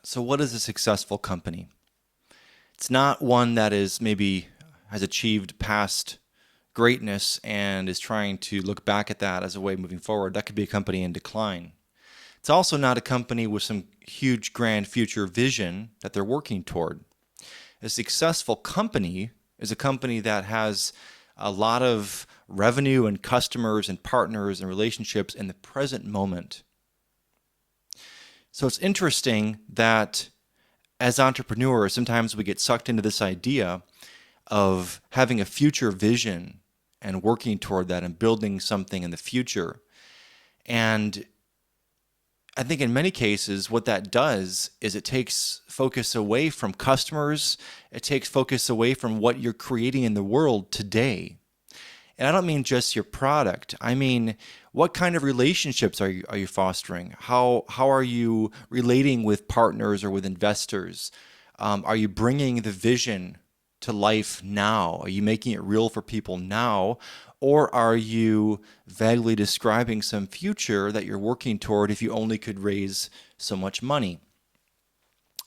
So what is a successful company? It's not one that is maybe has achieved past greatness and is trying to look back at that as a way moving forward. That could be a company in decline. It's also not a company with some huge grand future vision that they're working toward. A successful company is a company that has a lot of revenue and customers and partners and relationships in the present moment. So it's interesting that as entrepreneurs, sometimes we get sucked into this idea of having a future vision and working toward that and building something in the future. And I think in many cases, what that does is it takes focus away from customers. It takes focus away from what you're creating in the world today. And I don't mean just your product. I mean, what kind of relationships are you fostering? How are you relating with partners or with investors? Are you bringing the vision to life now? Are you making it real for people now? Or are you vaguely describing some future that you're working toward if you only could raise so much money?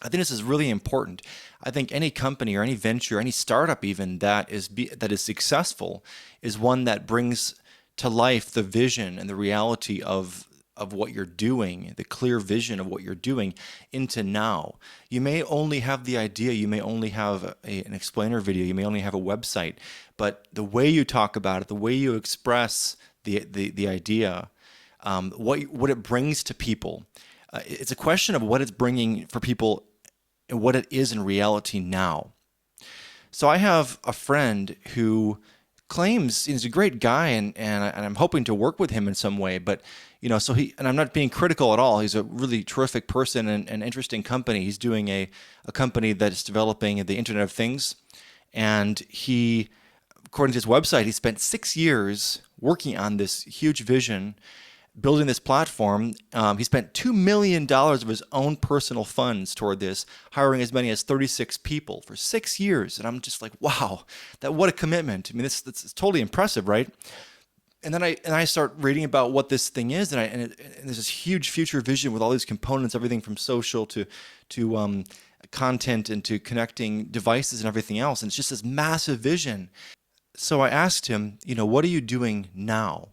I think this is really important. I think any company or any venture, any startup even that is successful is one that brings to life the vision and the reality of what you're doing, the clear vision of what you're doing into now. You may only have the idea, you may only have an explainer video, you may only have a website, but the way you talk about it, the way you express the idea, what it brings to people, it's a question of what it's bringing for people and what it is in reality now. So I have a friend who claims he's a great guy, and I'm hoping to work with him in some way. But so and I'm not being critical at all. He's a really terrific person and an interesting company. He's doing a company that's developing the Internet of Things, and he, according to his website, he spent 6 years working on this huge vision, building this platform. He spent $2 million of his own personal funds toward this, hiring as many as 36 people for 6 years. And I'm just like, wow, what a commitment. I mean, that's totally impressive, right? And then I start reading about what this thing is, and there's this huge future vision with all these components, everything from social to content and to connecting devices and everything else. And it's just this massive vision. So I asked him, what are you doing now?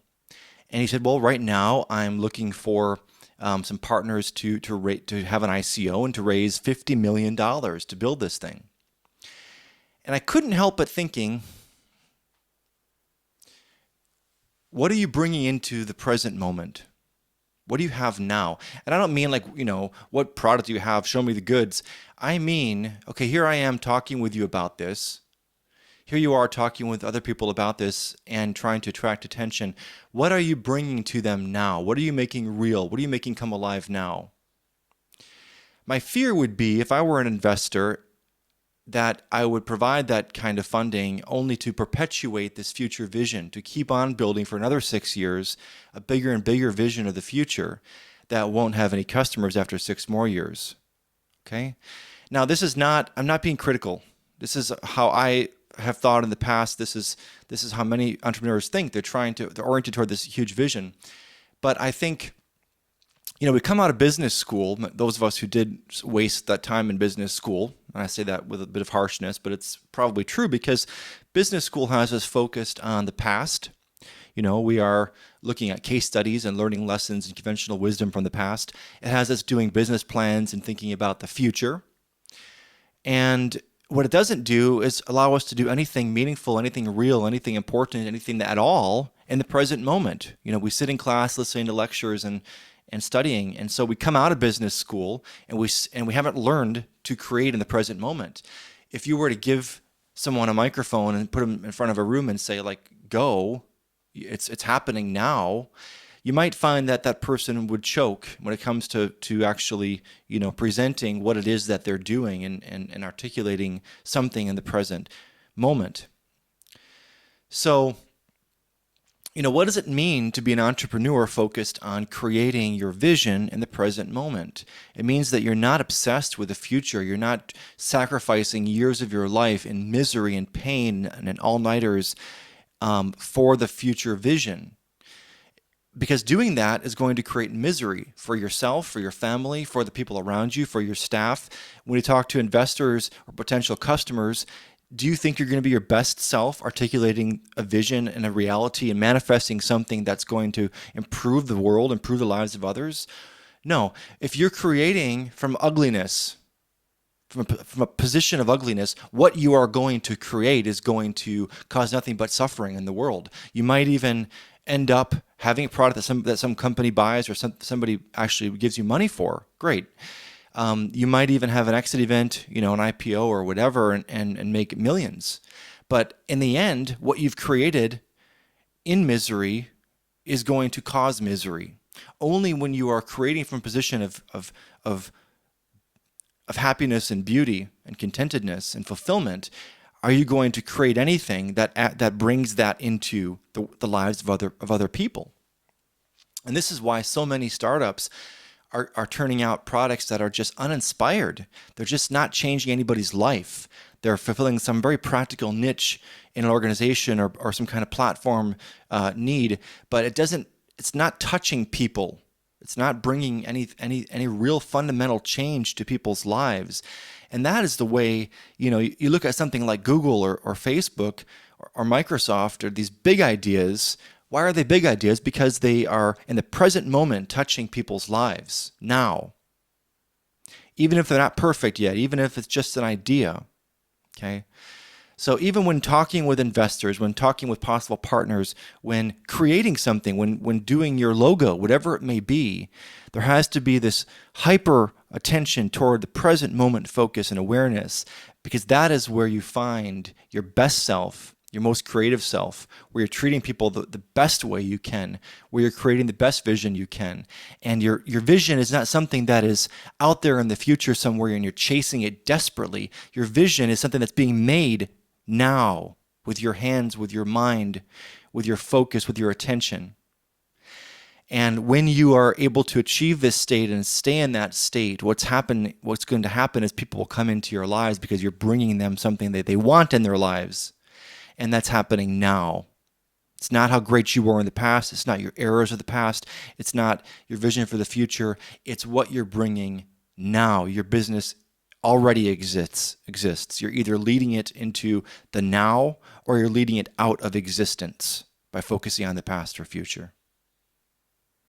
And he said, well, right now I'm looking for some partners to have an ICO and to raise $50 million to build this thing. And I couldn't help but thinking, what are you bringing into the present moment? What do you have now? And I don't mean like, what product do you have? Show me the goods. I mean, okay, here I am talking with you about this. Here you are talking with other people about this and trying to attract attention. What are you bringing to them now? What are you making real? What are you making come alive now? My fear would be, if I were an investor, that I would provide that kind of funding only to perpetuate this future vision, to keep on building for another 6 years, a bigger and bigger vision of the future that won't have any customers after 6 more years. Okay? Now, I'm not being critical. This is how I have thought in the past. This is how many entrepreneurs think. They're oriented toward this huge vision. But I think, we come out of business school, those of us who did waste that time in business school, and I say that with a bit of harshness, but it's probably true because business school has us focused on the past. We are looking at case studies and learning lessons and conventional wisdom from the past. It has us doing business plans and thinking about the future. And what it doesn't do is allow us to do anything meaningful, anything real, anything important, anything at all in the present moment. We sit in class listening to lectures and studying, and so we come out of business school and we haven't learned to create in the present moment. If you were to give someone a microphone and put them in front of a room and say, like, go, it's happening now, you might find that person would choke when it comes to actually, presenting what it is that they're doing and articulating something in the present moment. So, what does it mean to be an entrepreneur focused on creating your vision in the present moment? It means that you're not obsessed with the future. You're not sacrificing years of your life in misery and pain and in all-nighters for the future vision. because doing that is going to create misery for yourself, for your family, for the people around you, for your staff. When you talk to investors or potential customers, do you think you're going to be your best self articulating a vision and a reality and manifesting something that's going to improve the world, improve the lives of others? No. If you're creating from ugliness, from a position of ugliness, what you are going to create is going to cause nothing but suffering in the world. You might even end up having a product that some company buys or somebody actually gives you money for. Great. You might even have an exit event, an IPO or whatever, and make millions. But in the end, what you've created in misery is going to cause misery. Only when you are creating from a position of happiness and beauty and contentedness and fulfillment are you going to create anything that brings that into the lives of other people. And this is why so many startups are turning out products that are just uninspired. They're just not changing anybody's life. They're fulfilling some very practical niche in an organization or some kind of platform need, but it's not touching people. It's not bringing any real fundamental change to people's lives. And that is the way, you look at something like Google or Facebook or Microsoft or these big ideas. Why are they big ideas? Because they are in the present moment touching people's lives now. Even if they're not perfect yet, even if it's just an idea. Okay? So even when talking with investors, when talking with possible partners, when creating something, when doing your logo, whatever it may be, there has to be this hyper attention toward the present moment focus and awareness, because that is where you find your best self, your most creative self, where you're treating people the best way you can, where you're creating the best vision you can. And your vision is not something that is out there in the future somewhere and you're chasing it desperately. Your vision is something that's being made now with your hands, with your mind, with your focus, with your attention. And when you are able to achieve this state and stay in that state, what's going to happen is people will come into your lives because you're bringing them something that they want in their lives. And that's happening now. It's not how great you were in the past. It's not your errors of the past. It's not your vision for the future. It's what you're bringing now. Your business already exists. You're either leading it into the now or you're leading it out of existence by focusing on the past or future.